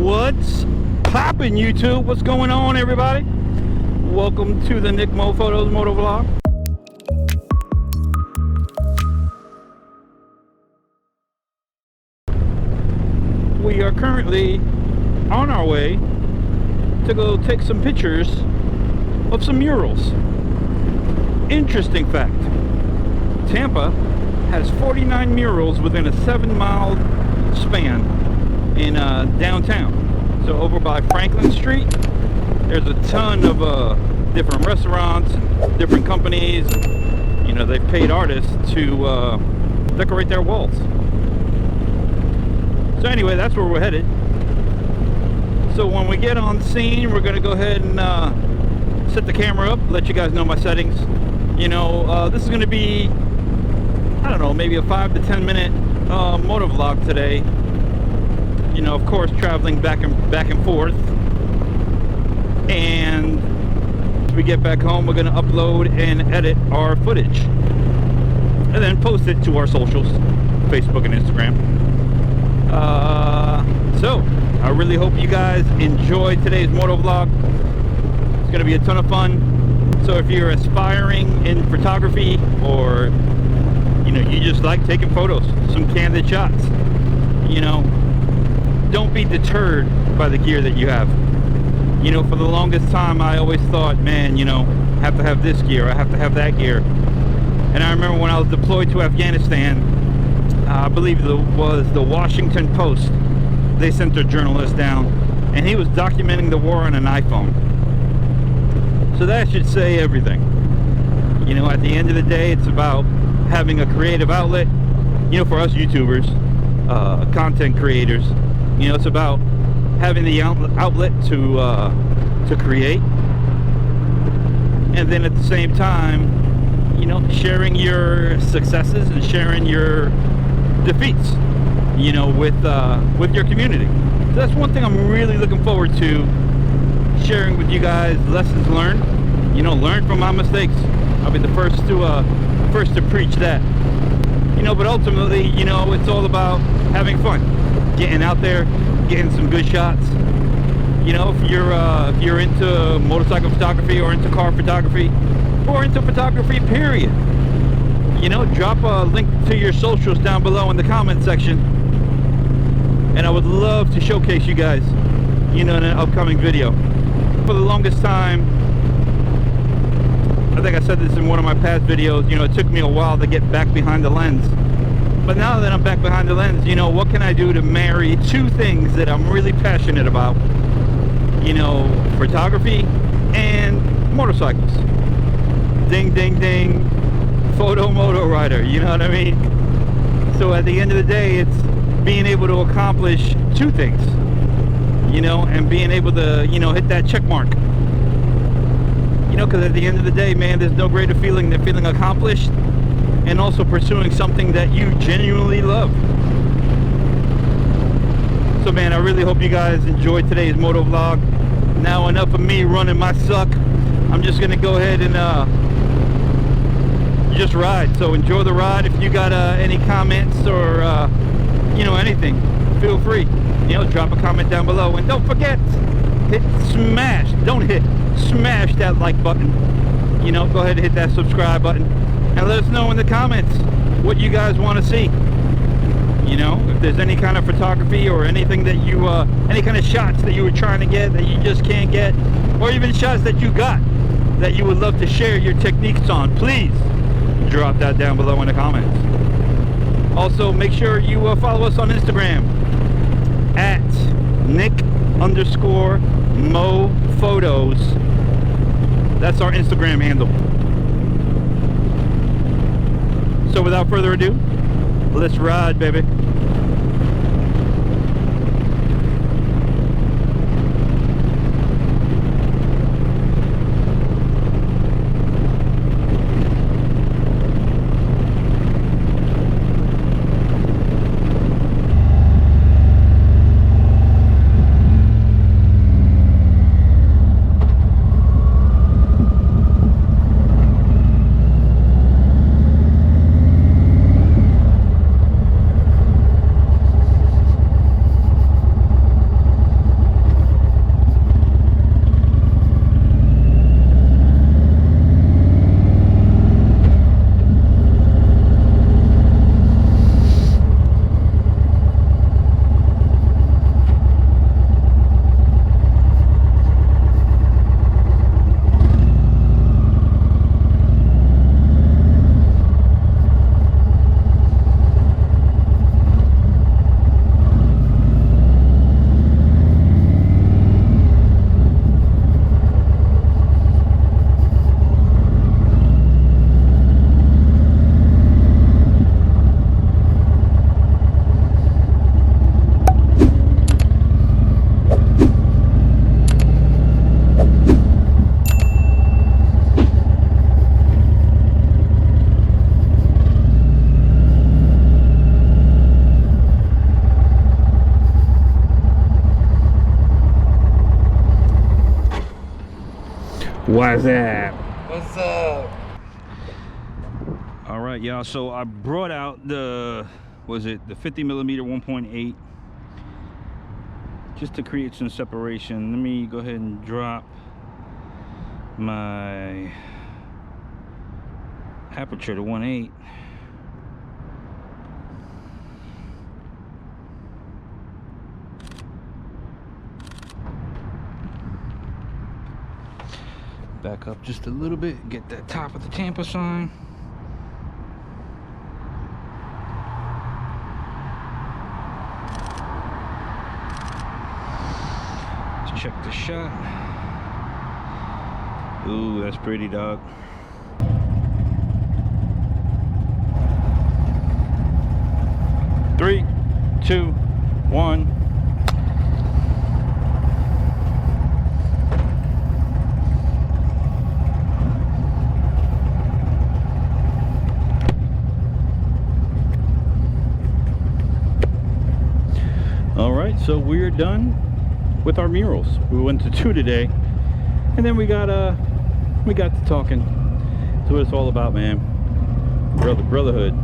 What's poppin', YouTube? What's going on, everybody? Welcome to the Nick Mo Photos motovlog. We are currently on our way to go take some pictures of some murals. Interesting fact, Tampa has 49 murals within a 7-mile span in downtown. So over by Franklin Street, there's a ton of different restaurants, different companies. You know, they've paid artists to decorate their walls. So anyway, that's where we're headed. So when we get on scene, we're gonna go ahead and set the camera up, let you guys know my settings. You know, this is gonna be, I don't know, maybe a 5 to 10 minute motovlog today. You know, of course, traveling back and forth. And as we get back home, we're gonna upload and edit our footage, and then post it to our socials, Facebook and Instagram. So I really hope you guys enjoyed today's motovlog. It's gonna be a ton of fun. So if you're aspiring in photography, or you know, you just like taking photos, some candid shots, you know, don't be deterred by the gear that you have. You know, for the longest time I always thought, man, you know, I have to have this gear, I have to have that gear. And I remember when I was deployed to Afghanistan, I believe it was the Washington Post, they sent their journalist down, and he was documenting the war on an iPhone. So that should say everything. You know, at the end of the day, it's about having a creative outlet. You know, for us YouTubers, content creators, you know, it's about having the outlet to create, and then at the same time, you know, sharing your successes and sharing your defeats, you know, with your community. So that's one thing I'm really looking forward to sharing with you guys. Lessons learned, you know, learn from my mistakes. I'll be the first to preach that. You know, but ultimately, you know, it's all about having fun, getting out there, getting some good shots. You know, if you're into motorcycle photography, or into car photography, or into photography period, you know, drop a link to your socials down below in the comment section, and I would love to showcase you guys, you know, in an upcoming video. For the longest time, I think I said this in one of my past videos, you know, it took me a while to get back behind the lens. But now that I'm back behind the lens, you know, what can I do to marry two things that I'm really passionate about? You know, photography and motorcycles. Ding, ding, ding. Moto rider, you know what I mean? So at the end of the day, it's being able to accomplish two things, you know, and being able to, you know, hit that check mark. You know, because at the end of the day, man, there's no greater feeling than feeling accomplished and also pursuing something that you genuinely love. So man, I really hope you guys enjoyed today's motovlog. Now enough of me running my suck. I'm just gonna go ahead and just ride. So enjoy the ride. If you got any comments or you know, anything, feel free, you know, drop a comment down below. And don't forget, smash that like button. You know, go ahead and hit that subscribe button, and let us know in the comments what you guys want to see. You know, if there's any kind of photography or anything that you any kind of shots that you were trying to get that you just can't get, or even shots that you got that you would love to share your techniques on, please drop that down below in the comments. Also, make sure you follow us on Instagram at Nick_Mo_Photos. That's our Instagram handle. So without further ado, let's ride, baby. What's up? What's up? All right, y'all. So I brought out the, was it the 50mm 1.8, just to create some separation. Let me go ahead and drop my aperture to 1.8. Back up just a little bit, get that top of the Tampa sign. Let's check the shot. Ooh, that's pretty, dog. Three, two, one. All right, so we're done with our murals. We went to 2 today, and then we got to talking. That's what it's all about, man. Brotherhood.